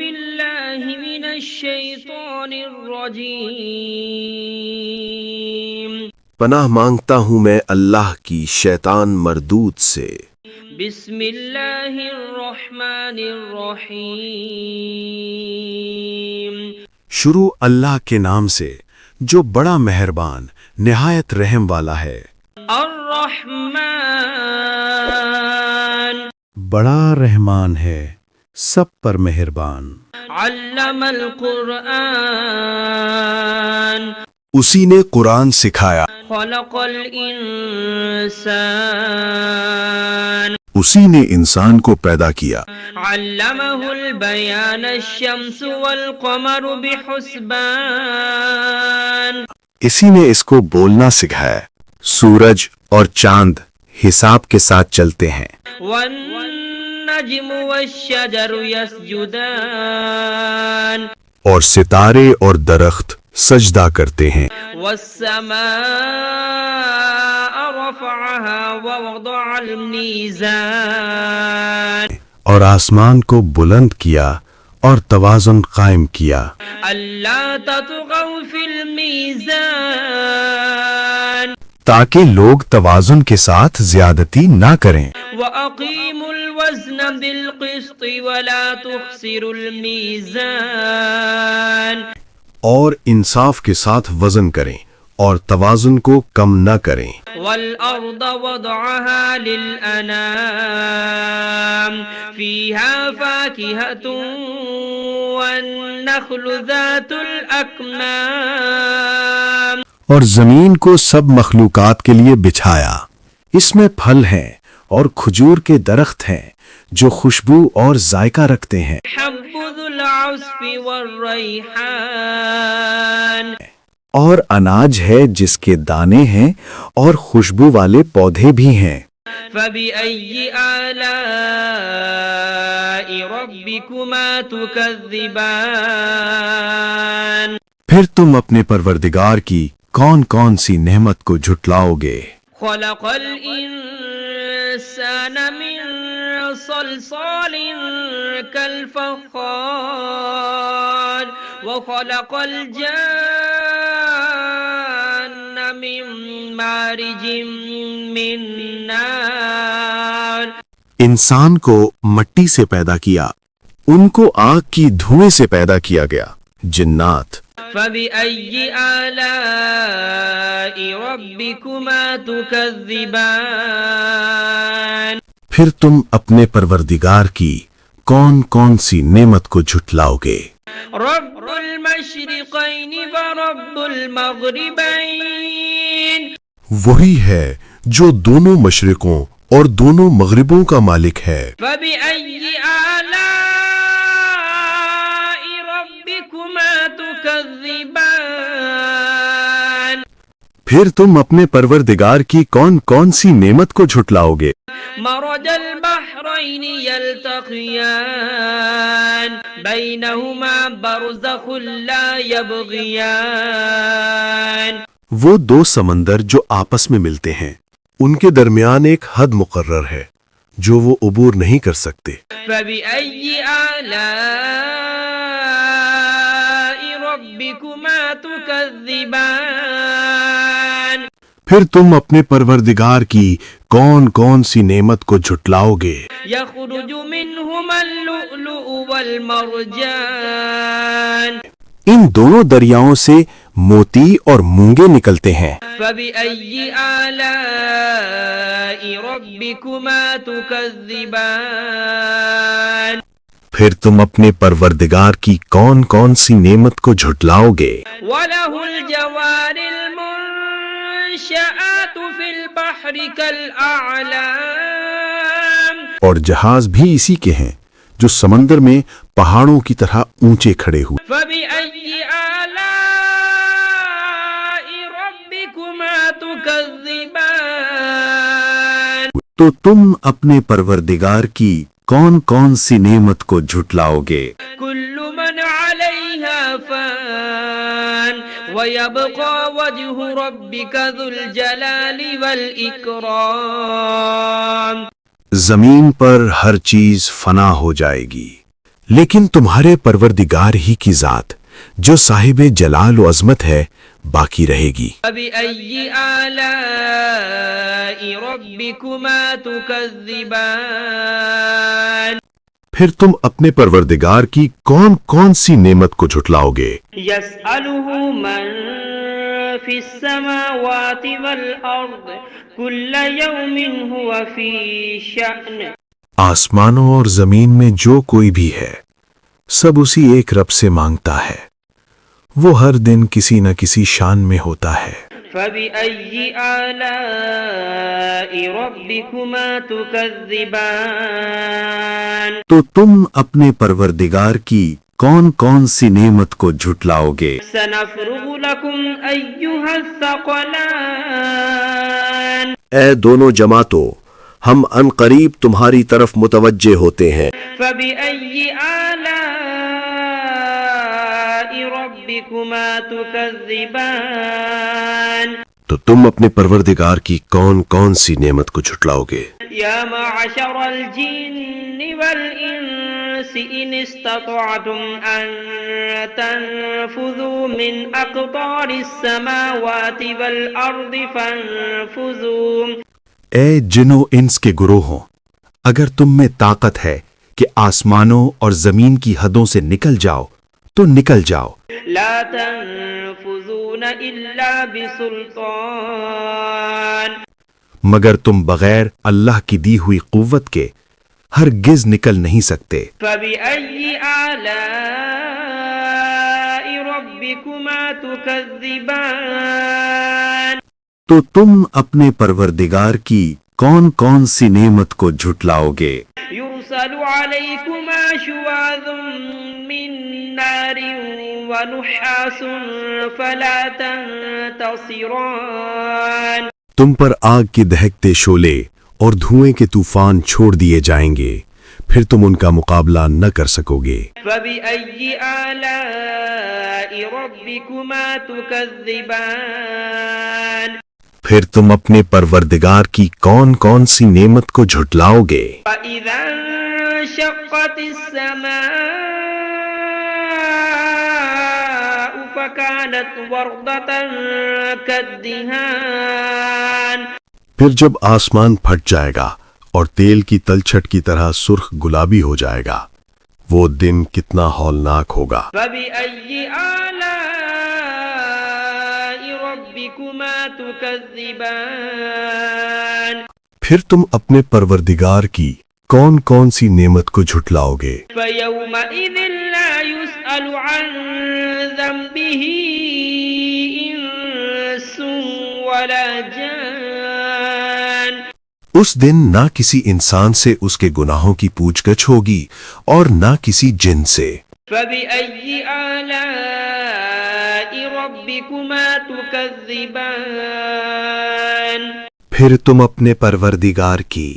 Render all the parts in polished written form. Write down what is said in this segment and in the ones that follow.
بالله من الشيطان الرجيم پناہ مانگتا ہوں میں اللہ کی شیطان مردود سے۔ بسم اللہ الرحمن الرحیم شروع اللہ کے نام سے جو بڑا مہربان نہایت رحم والا ہے۔ الرحمن بڑا رحمان ہے، سب پر مہربان۔ علم القرآن اسی نے قرآن سکھایا، خلق الانسان اسی نے انسان کو پیدا کیا۔ علمہ البیان الشمس والقمر بحسبان اسی نے اس کو بولنا سکھایا، سورج اور چاند حساب کے ساتھ چلتے ہیں۔ والنجم والشجر يسجدان اور ستارے اور درخت سجدہ کرتے ہیں۔ والسماء رفعها ووضع الميزان اور آسمان کو بلند کیا اور توازن قائم کیا، ألا تطغوا في الميزان تاکہ لوگ توازن کے ساتھ زیادتی نہ کریں۔ وأقيموا الوزن بالقسط ولا تخسروا الميزان اور انصاف کے ساتھ وزن کریں اور توازن کو کم نہ کریں۔ والأرض وضعها للأنام فيها فاكهة والنخل ذات الأكمام اور زمین کو سب مخلوقات کے لیے بچھایا، اس میں پھل ہیں اور کھجور کے درخت ہیں جو خوشبو اور ذائقہ رکھتے ہیں۔ حب ذو العصف والريحان اور اناج ہے جس کے دانے ہیں اور خوشبو والے پودے بھی ہیں۔ فبأي آلاء ربكما تكذبان پھر تم اپنے پروردگار کی کون کون سی نعمت کو جھٹلاؤ گے؟ خلق الإنسان من صلصال كالفخار وخلق الجان من مارج من نار انسان کو مٹی سے پیدا کیا، ان کو آگ کی دھوئیں سے پیدا کیا گیا۔ جنات فبأي آلاء ربكما تكذبان پھر تم اپنے پروردگار کی کون کون سی نعمت کو جھٹلاؤ گے؟ رب المشرقين ورب المغربين وہی ہے جو دونوں مشرقوں اور دونوں مغربوں کا مالک ہے۔ فبأي آلاء ربكما تكذبان پھر تم اپنے پروردگار کی کون کون سی نعمت کو جھٹلاؤ گے؟ مرج البحرين يلتقيان بينهما برزخ لا يبغيان وہ دو سمندر جو آپس میں ملتے ہیں، ان کے درمیان ایک حد مقرر ہے جو وہ عبور نہیں کر سکتے۔ فبأي آلاء ربكما تكذبان پھر تم اپنے پروردگار کی کون کون سی نعمت کو جھٹلاؤ گے؟ يخرج منهما اللؤلؤ والمرجان ان دونوں دریاؤں سے موتی اور مونگے نکلتے ہیں۔ فبأي آلاء ربكما تكذبان پھر تم اپنے پروردگار کی کون کون سی نعمت کو جھٹلاؤ گے؟ وله الجوار المنشآت في البحر كالأعلام اور جہاز بھی اسی کے ہیں جو سمندر میں پہاڑوں کی طرح اونچے کھڑے ہوئے۔ فبأي آلاء ربكما تكذبان تو تم اپنے پروردگار کی کون کون سی نعمت کو جھٹلاؤ گے؟ كل من عليها فان ويبقى وجه ربك ذو الجلال والإكرام زمین پر ہر چیز فنا ہو جائے گی، لیکن تمہارے پروردگار ہی کی ذات جو صاحب جلال و عظمت ہے باقی رہے گی۔ فبأي آلاء ربكما تكذبان پھر تم اپنے پروردگار کی کون کون سی نعمت کو جھٹلاؤ گے؟ يسأله من في السماوات والأرض كل يوم هو في شأن آسمانوں اور زمین میں جو کوئی بھی ہے سب اسی ایک رب سے مانگتا ہے، وہ ہر دن کسی نہ کسی شان میں ہوتا ہے۔ فبأي آلاء ربكما تكذبان تو تم اپنے پروردگار کی کون کون سی نعمت کو جھٹلاؤ گے؟ سنفرغ لكم أيها الثقلان اے دونوں جماعتوں، ہم ان قریب تمہاری طرف متوجہ ہوتے ہیں۔ فبأي آلاء ربكما تكذبان تو تم اپنے پروردگار کی کون کون سی نعمت کو جھٹلاؤ گے؟ يا معشر الجن والإنس إن استطعتم أن تنفذوا من أقطار السماوات والأرض فانفذوا اے جن و انس کے گروہوں، اگر تم میں طاقت ہے کہ آسمانوں اور زمین کی حدوں سے نکل جاؤ تو نکل جاؤ، لا تنفذون إلا بسلطان مگر تم بغیر اللہ کی دی ہوئی قوت کے ہرگز نکل نہیں سکتے۔ فبأي آلاء ربكما تكذبان تو تم اپنے پروردگار کی کون کون سی نعمت کو جھٹلاؤ گے؟ يرسل عليكما شواظ من نار ونحاس فلا تنتصران تم پر آگ کے دہکتے شعلے اور دھوئیں کے طوفان چھوڑ دیے جائیں گے، پھر تم ان کا مقابلہ نہ کر سکو گے۔ فبأي آلاء ربكما تكذبان پھر تم اپنے پروردگار کی کون کون سی نعمت کو جھٹلاؤ گے؟ فإذا انشقت السماء فكانت وردة كالدهان پھر جب آسمان پھٹ جائے گا اور تیل کی تلچھٹ کی طرح سرخ گلابی ہو جائے گا، وہ دن کتنا ہولناک ہوگا۔ فبأي آلاء ربكما تكذبان پھر تم اپنے پروردگار کی کون کون سی نعمت کو جھٹلاؤ گے؟ فيومئذ لا يسأل عن ذنبه إنس ولا جان اس دن نہ کسی انسان سے اس کے گناہوں کی پوچھ گچھ ہوگی اور نہ کسی جن سے۔ فبأي آلاء ربكما تكذبان پھر تم اپنے پروردگار کی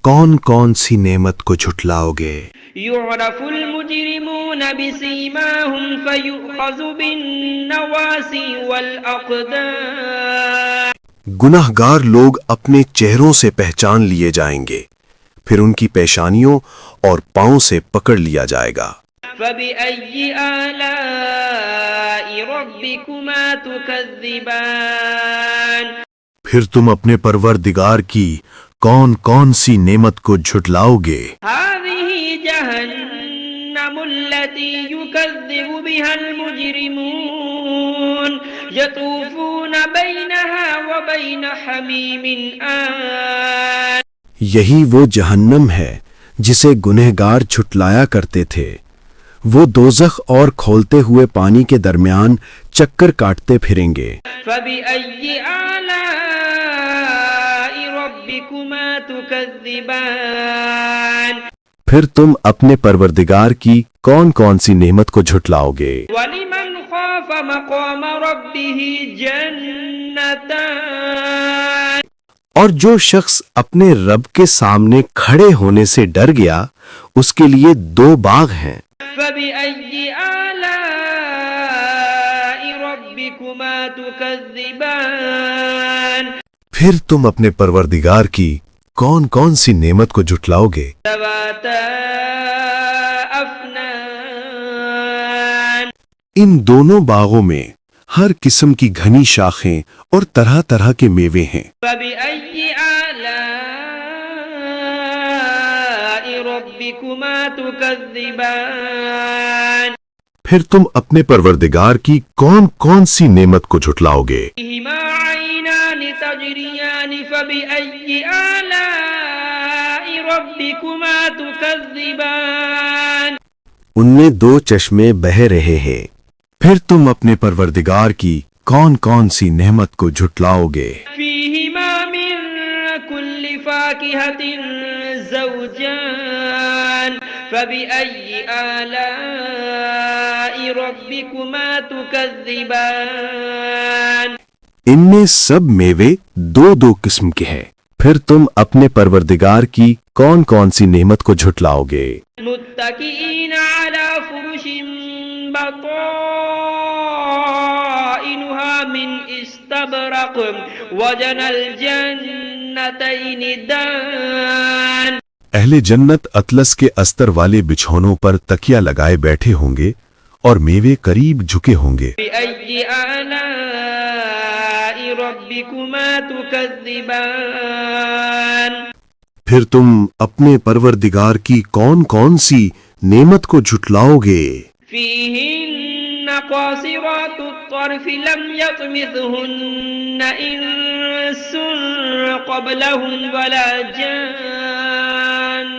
کون کون سی نعمت کو جھٹلاؤ گے؟ يعرف المجرمون بسيماهم فيؤخذ بالنواصي والأقدام گناہ گار لوگ اپنے چہروں سے پہچان لیے جائیں گے، پھر ان کی پیشانیوں اور پاؤں سے پکڑ لیا جائے گا۔ فبأي آلاء ربكما تكذبان پھر تم اپنے پروردگار کی کون کون سی نعمت کو جھٹلاؤ گے؟ هذه جهنم التي يكذب بها المجرمون يطوفون بينها وبين حميم آن یہی وہ جہنم ہے جسے گنہگار جھٹلایا کرتے تھے، وہ دوزخ اور کھولتے ہوئے پانی کے درمیان چکر کاٹتے پھریں گے۔ فبأي آلاء ربكما تكذبان پھر تم اپنے پروردگار کی کون کون سی نعمت کو جھٹلاؤ گے؟ ولمن خاف مقام ربه جنتان اور جو شخص اپنے رب کے سامنے کھڑے ہونے سے ڈر گیا اس کے لیے 2 باغ ہیں۔ فبأي آلاء ربكما تكذبان پھر تم اپنے پروردگار کی کون کون سی نعمت کو جھٹلاؤ گے؟ ذواتا أفنان ان دونوں باغوں میں ہر قسم کی گھنی شاخیں اور طرح طرح کے میوے ہیں۔ فبأي آلاء ربكما تكذبان پھر تم اپنے پروردگار کی کون کون سی نعمت کو جھٹلاؤ گے؟ فيهما عينان تجريان فبأي آلاء ربكما تكذبان ان میں دو چشمے بہہ رہے ہیں، پھر تم اپنے پروردگار کی کون کون سی نعمت کو جھٹلاؤ گے؟ فيهما من كل فاكهة زوجان فبأي آلاء ربكما تكذبان ان میں سب میوے دو دو قسم کے ہیں، پھر تم اپنے پروردگار کی کون کون سی نعمت کو جھٹلاؤ گے؟ متكئين على فرش بطائنها من استبرق وجنى الجنتين دان اہل جنت اطلس کے استر والے بچھونوں پر تکیہ لگائے بیٹھے ہوں گے اور میوے قریب جھکے ہوں گے۔ بأي آلاء ربكما تكذبان پھر تم اپنے پروردگار کی کون کون سی نعمت کو جھٹلاؤ گے؟ فيهن قاصرات الطرف لم يطمثهن إنس قبلهم ولا جان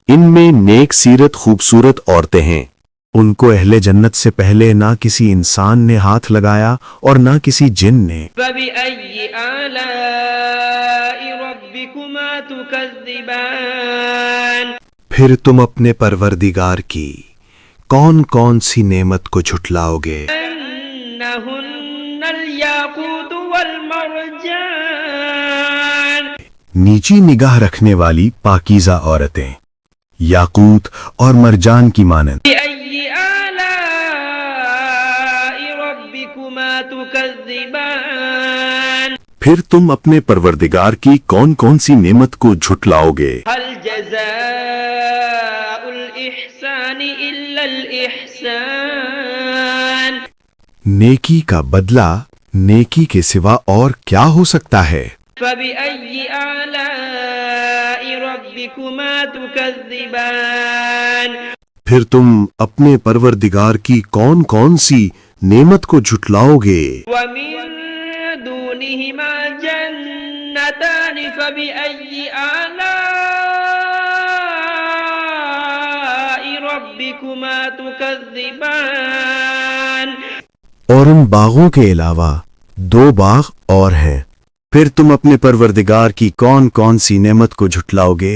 ان میں نیک سیرت خوبصورت عورتیں ہیں، ان کو اہل جنت سے پہلے نہ کسی انسان نے ہاتھ لگایا اور نہ کسی جن نے۔ فبأي آلاء ربكما تكذبان پھر تم اپنے پروردگار کی کون کون سی نعمت کو جھٹلاؤ گے؟ أنهن الياقوت والمرجان نیچی نگاہ رکھنے والی پاکیزہ عورتیں، یاقوت اور مرجان کی مانند۔ بأي آلاء ربكما تكذبان پھر تم اپنے پروردگار کی کون کون سی نعمت کو جھٹلاؤ گے؟ هل جزاء الإحسان إلا الإحسان نیکی کا بدلہ نیکی کے سوا اور کیا ہو سکتا ہے؟ فبأي آلاء ربكما تكذبان پھر تم اپنے پروردگار کی کون کون سی نعمت کو جھٹلاؤ گے؟ ومن دونهما جنتان فبأي آلاء ربكما تكذبان اور ان باغوں کے علاوہ دو باغ اور ہیں، پھر تم اپنے پروردگار کی کون کون سی نعمت کو جھٹلاؤ گے؟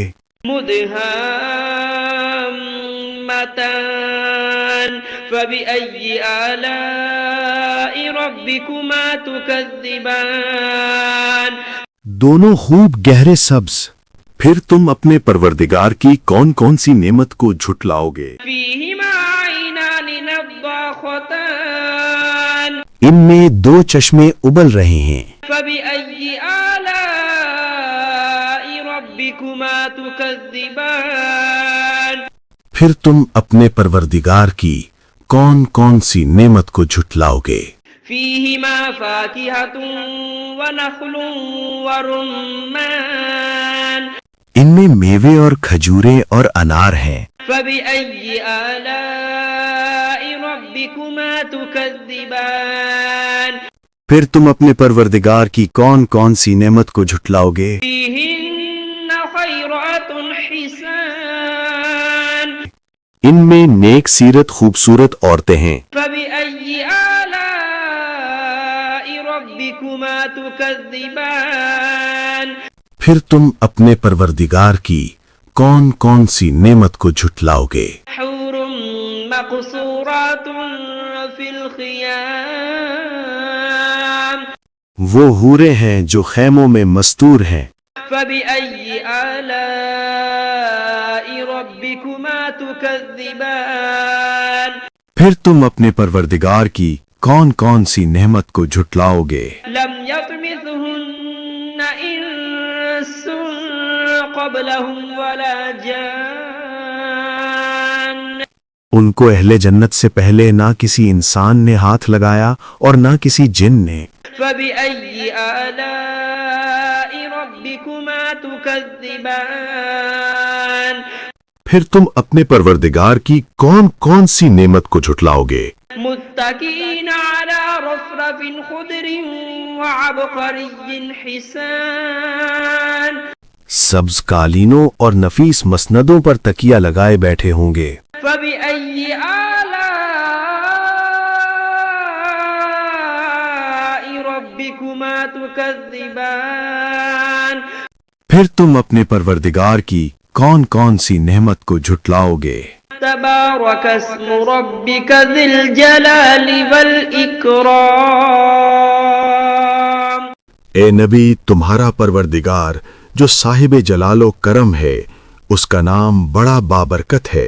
مدهامتان فبأي آلاء ربكما تكذبان دونوں خوب گہرے سبز، پھر تم اپنے پروردگار کی کون کون سی نعمت کو جھٹلاؤ گے؟ فيهما عينان نضاختان ان میں دو چشمے ابل رہے ہیں، فبأي آلاء ربكما تكذبان پھر تم اپنے پروردگار کی کون کون سی نعمت کو جھٹلاؤ گے؟ فيهما فاكهة ونخل ورمان ان میں میوے اور کھجوریں اور انار ہیں، فبأي آلاء ربكما تكذبان پھر تم اپنے پروردگار کی کون کون سی نعمت کو جھٹلاؤ گے؟ فيهن خيرات حسان ان میں نیک سیرت خوبصورت عورتیں ہیں، فبأي آلاء ربكما تكذبان پھر تم اپنے پروردگار کی کون کون سی نعمت کو جھٹلاؤ گے؟ حور مقصورات في الخيام وہ حوریں ہیں جو خیموں میں مستور ہیں، فبأي آلاء ربكما تكذبان پھر تم اپنے پروردگار کی کون کون سی نعمت کو جھٹلاؤ گے؟ لم يطمثهن إنس قبلهم ولا جان ان کو اہل جنت سے پہلے نہ کسی انسان نے ہاتھ لگایا اور نہ کسی جن نے۔ فبأي آلاء ربكما تكذبان پھر تم اپنے پروردگار کی کون کون سی نعمت کو جھٹلاؤ گے؟ متكئين على رفرف خضر وعبقري حسان سبز قالینوں اور نفیس مسندوں پر تکیہ لگائے بیٹھے ہوں گے۔ فبأي آلاء ربكما تكذبان پھر تم اپنے پروردگار کی کون کون سی نعمت کو جھٹلاؤ گے؟ تبارك اسم ربك ذي الجلال والإكرام اے نبی، تمہارا پروردگار جو صاحب جلال و کرم ہے، اس کا نام بڑا بابرکت ہے۔